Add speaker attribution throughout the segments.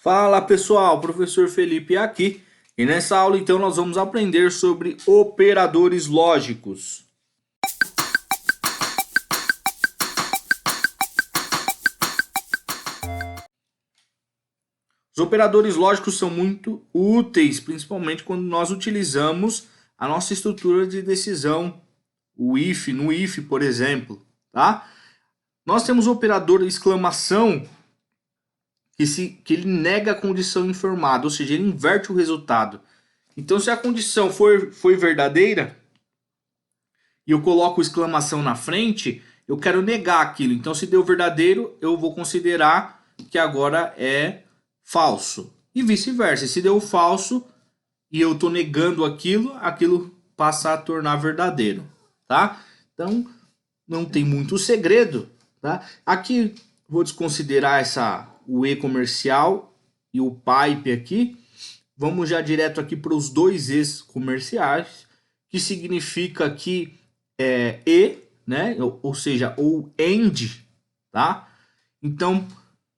Speaker 1: Fala pessoal, professor Felipe aqui e nessa aula então nós vamos aprender sobre operadores lógicos. Os operadores lógicos são muito úteis, principalmente quando nós utilizamos a nossa estrutura de decisão, o if, no if, por exemplo, tá? Nós temos o operador exclamação que ele nega a condição informada, ou seja, ele inverte o resultado. Então, se a condição foi verdadeira e eu coloco exclamação na frente, eu quero negar aquilo. Então, se deu verdadeiro, eu vou considerar que agora é falso. E vice-versa. Se deu falso e eu estou negando aquilo passa a tornar verdadeiro, tá? Então, não tem muito segredo, tá? Aqui vou desconsiderar o E comercial e o pipe aqui. Vamos já direto aqui para os dois E's comerciais, que significa que E, né? Ou seja, ou AND, tá? Então,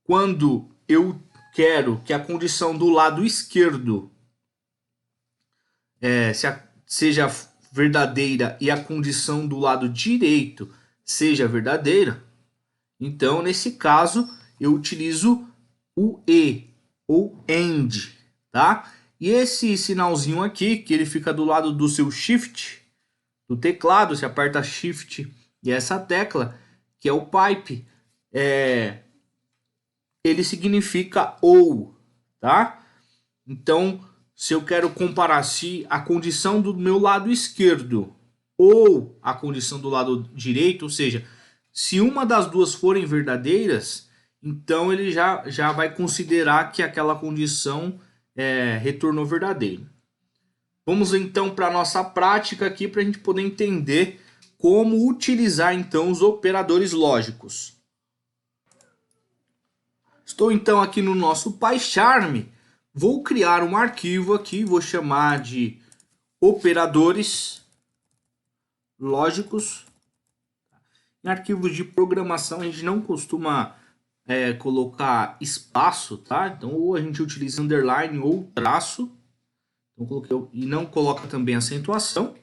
Speaker 1: quando eu quero que a condição do lado esquerdo seja verdadeira e a condição do lado direito seja verdadeira, então, nesse caso, eu utilizo o E, ou AND, tá? E esse sinalzinho aqui, que ele fica do lado do seu Shift, do teclado, você aperta Shift e essa tecla, que é o pipe, ele significa ou, tá? Então, se eu quero comparar se a condição do meu lado esquerdo ou a condição do lado direito, ou seja, se uma das duas forem verdadeiras, então ele já vai considerar que aquela condição retornou verdadeiro. Vamos então para a nossa prática aqui para a gente poder entender como utilizar então os operadores lógicos. Estou então aqui no nosso PyCharm, vou criar um arquivo aqui, vou chamar de operadores lógicos. Em arquivos de programação a gente não costuma colocar espaço, tá? Então ou a gente utiliza underline ou traço. Então coloquei, e não coloca também acentuação.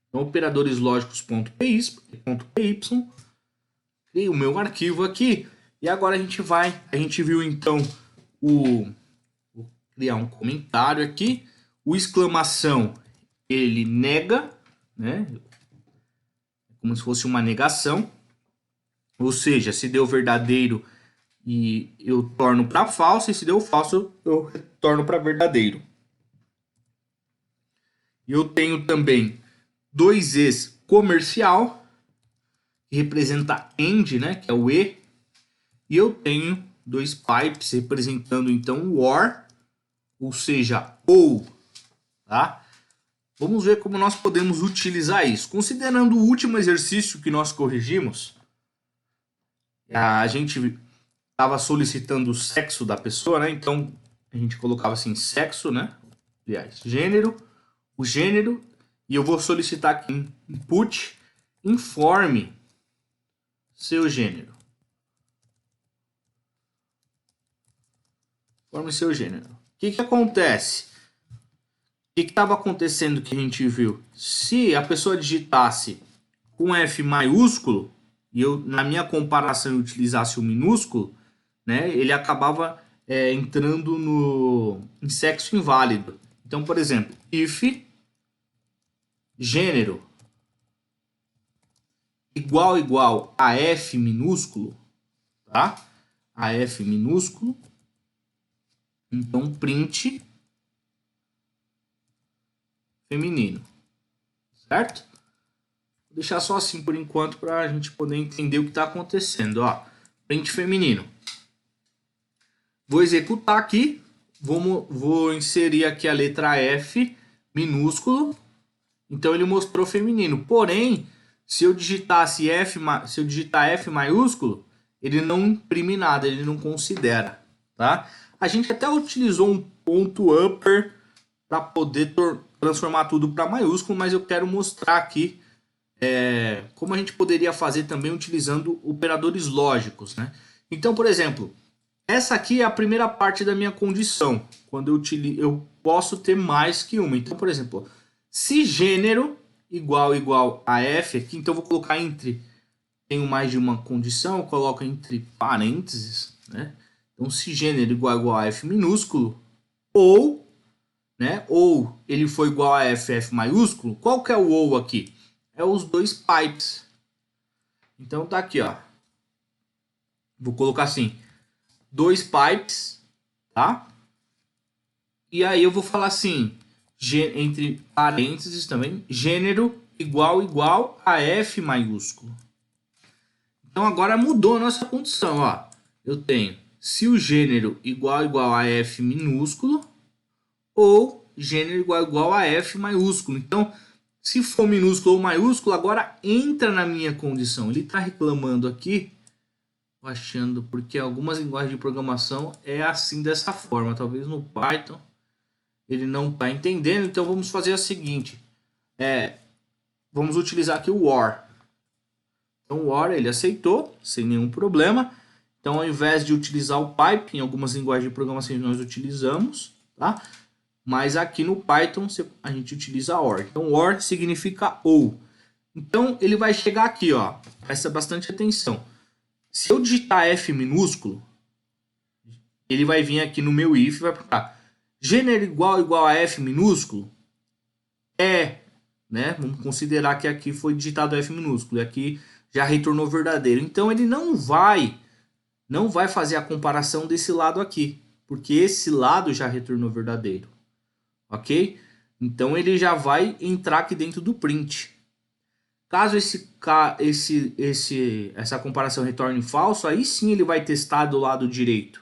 Speaker 1: Então operadores lógicos.py, criei o meu arquivo aqui e agora a gente viu então vou criar um comentário aqui, o exclamação ele nega, né? Como se fosse uma negação, ou seja, se deu verdadeiro e eu torno para falso, e se deu falso eu retorno para verdadeiro. Eu tenho também dois E's comercial, que representa AND, né, que é o E, e eu tenho dois pipes representando então o OR, ou seja, ou, tá? Vamos ver como nós podemos utilizar isso. Considerando o último exercício que nós corrigimos, a gente estava solicitando o sexo da pessoa, né? Então a gente colocava assim, sexo, né? Aliás, gênero, o gênero, e eu vou solicitar aqui input, informe seu gênero. Informe seu gênero. O que acontece? O que estava acontecendo que a gente viu? Se a pessoa digitasse com F maiúsculo, e eu, na minha comparação, eu utilizasse o minúsculo, né, ele acabava entrando em sexo inválido. Então, por exemplo, if gênero igual a F minúsculo, tá? A F minúsculo, então print feminino, certo? Vou deixar só assim por enquanto para a gente poder entender o que está acontecendo. Ó, print feminino. Vou executar aqui, vou inserir aqui a letra F minúsculo. Então ele mostrou feminino. Porém, se eu digitar F maiúsculo, ele não imprime nada, ele não considera, tá? A gente até utilizou um ponto upper para poder transformar tudo para maiúsculo, mas eu quero mostrar aqui como a gente poderia fazer também utilizando operadores lógicos, né? Então, por exemplo, Essa aqui é a primeira parte da minha condição, quando eu posso ter mais que uma. Então, por exemplo, se gênero igual a f aqui, então eu vou colocar entre, tenho mais de uma condição, eu coloco entre parênteses, né? Então, se gênero igual a f minúsculo, ou, né, ou ele for igual a f maiúsculo, qual que é o ou aqui? É os dois pipes. Então tá aqui, ó. Vou colocar assim, dois pipes, tá? E aí eu vou falar assim, entre parênteses também, gênero igual a f maiúsculo. Então agora mudou a nossa condição, ó. Eu tenho se o gênero igual a f minúsculo ou gênero igual a f maiúsculo. Então, se for minúsculo ou maiúsculo, agora entra na minha condição. Ele está reclamando aqui, achando, porque algumas linguagens de programação é assim, dessa forma. Talvez no Python ele não está entendendo, então vamos fazer o seguinte. Vamos utilizar aqui o OR. Então o OR ele aceitou, sem nenhum problema. Então ao invés de utilizar o pipe, em algumas linguagens de programação nós utilizamos, tá? Mas aqui no Python a gente utiliza OR. Então OR significa ou. Então ele vai chegar aqui, ó. Presta bastante atenção. Se eu digitar F minúsculo, ele vai vir aqui no meu if e vai perguntar: gênero igual a F minúsculo? É, né? Vamos considerar que aqui foi digitado F minúsculo e aqui já retornou verdadeiro. Então ele não vai fazer a comparação desse lado aqui, porque esse lado já retornou verdadeiro. Ok? Então ele já vai entrar aqui dentro do print. Caso essa comparação retorne falso, aí sim ele vai testar do lado direito.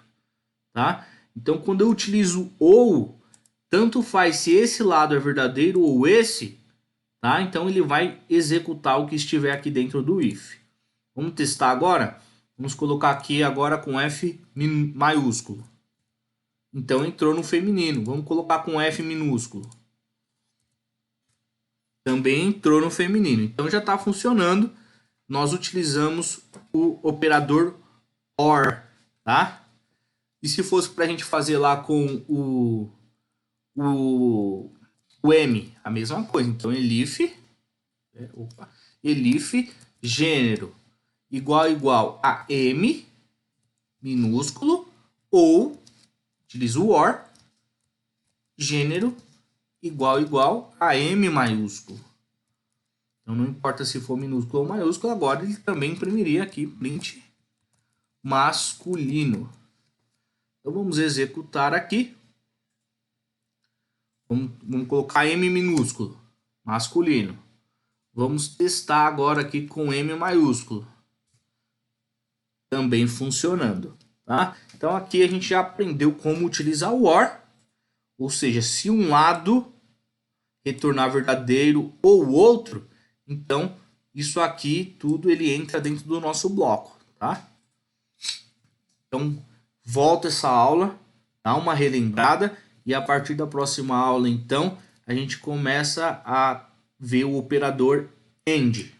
Speaker 1: Tá? Então quando eu utilizo ou, tanto faz se esse lado é verdadeiro ou esse, tá? Então ele vai executar o que estiver aqui dentro do if. Vamos testar agora? Vamos colocar aqui agora com F maiúsculo. Então entrou no feminino. Vamos colocar com F minúsculo. Também entrou no feminino. Então já está funcionando. Nós utilizamos o operador OR, tá? E se fosse para a gente fazer lá com o M, a mesma coisa. Então elif gênero igual a M minúsculo ou utilizo o OR gênero igual a M maiúsculo. Então não importa se for minúsculo ou maiúsculo, agora ele também imprimiria aqui print masculino. Então vamos executar aqui. Vamos colocar M minúsculo, masculino. Vamos testar agora aqui com M maiúsculo. Também funcionando. Tá? Então aqui a gente já aprendeu como utilizar o OR. Ou seja, se um lado retornar verdadeiro ou outro, então isso aqui tudo ele entra dentro do nosso bloco. Tá? Então volta essa aula, dá uma relembrada e a partir da próxima aula então a gente começa a ver o operador AND.